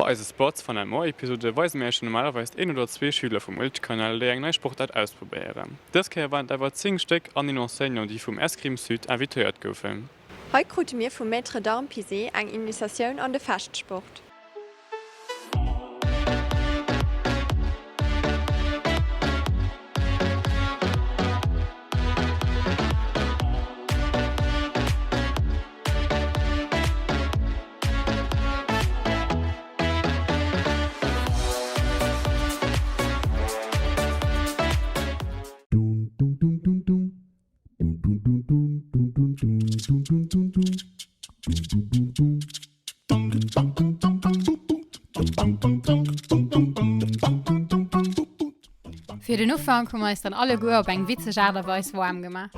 Bei eise Sports van einer Episode weisen Mäerchen normalerweise 1 oder 2 Schüler vom Weltkanal, die eng neue Sportart ausprobieren. Das waren aber 10 Stück an den Enseignants, die vom Eskrime Süd invitiert goufen. Heute kruten wir vom Maître d'Armes Pisé eine Initiation an den Festsport. Für den Anfang kommen wir dann alle gut auf ein witzige Art und Weise warm gemacht.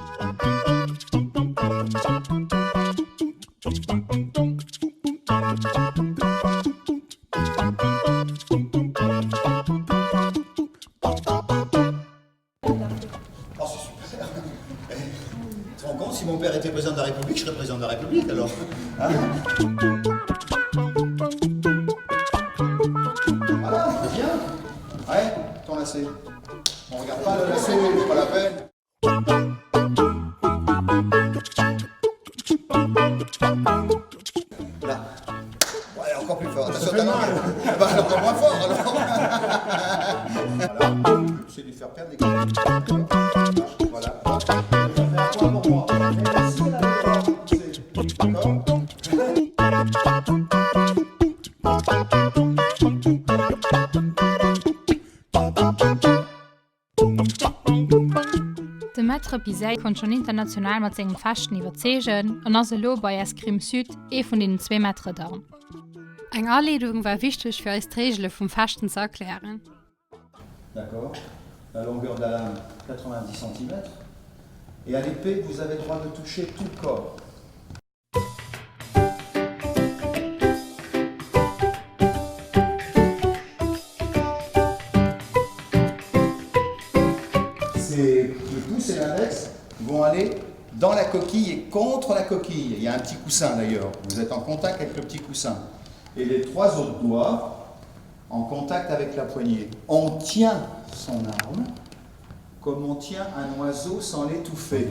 Si mon père était président de la République, je serais président de la République alors. Hein voilà, c'est bien. Ouais, ton lacet. On regarde pas le lacet, c'est pas la peine. Là. Ouais, encore plus fort. Attention, ta langue. Bah, encore moins fort alors. Voilà. C'est lui faire perdre les gars. Voilà. Der Maître Pisé konnte schon international mit seinen Fasten überzeugen und also lo bei Eskrime Süd von den 2 Maîtres d'Armes. Eine Anleitung war wichtig für uns die Regeln vom Fasten zu erklären. D'accord. La longueur de la lame, 90 cm. Et à l'épée, vous avez le droit de toucher tout le corps. Le pouce et l'index vont aller dans la coquille et contre la coquille. Il y a un petit coussin d'ailleurs. Vous êtes en contact avec le petit coussin. Et les 3 autres doigts en contact avec la poignée. On tient son arme comme on tient un oiseau sans l'étouffer.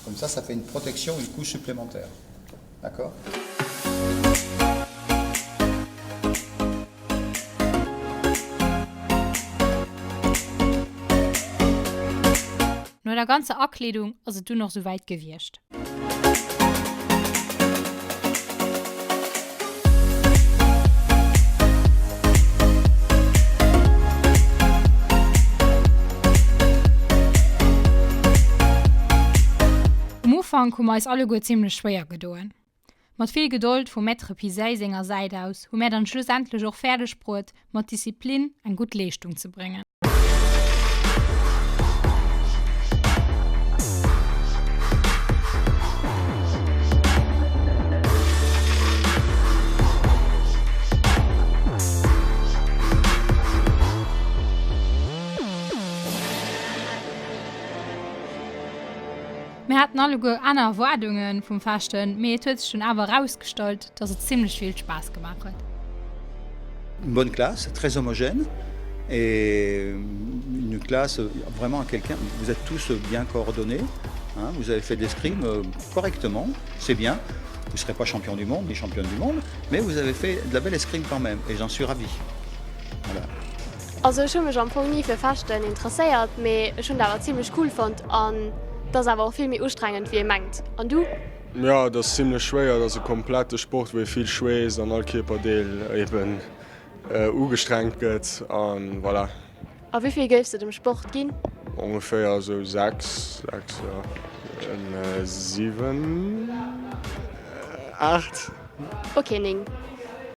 Comme ça fait une protection, une couche supplémentaire. D'accord ? Nur der ganze Ankleidung also du noch so weit gewirrscht. Am Anfang kommen uns alle gut ziemlich schwer gedoen. Mit viel Geduld vom Maître Pisé seiner Seite aus, um dann schlussendlich auch fertig brot, mit Disziplin eine gute Leistung zu bringen. Wir hatten alle gut andere Erwartungen vom Fasten, mir hat es schon aber herausgestellt, dass es ziemlich viel Spaß gemacht hat. Une bonne classe, très homogène, et une classe vraiment à quelqu'un. Vous êtes tous bien coordonnés, hein, vous avez fait de l'escrime correctement, c'est bien. Vous ne serez pas champion du monde ni championne du monde, mais vous avez fait de la belle escrime quand même, et j'en suis ravi. Voilà. Also ich habe mich am Anfang nie für Fasten interessiert, aber ich fand das ziemlich cool fand und das ist aber auch viel mehr anstrengend, wie ihr meint. Und du? Ja, das ist ziemlich schwer. Das ist ein kompletter Sport, wo viel schwer ist und alle Körperteile eben angestrengt wird. Und voilà. Aber wie viel gehst du dem Sport gehen? Ungefähr so 6, ja. Und 7, 8. Okay, Ning.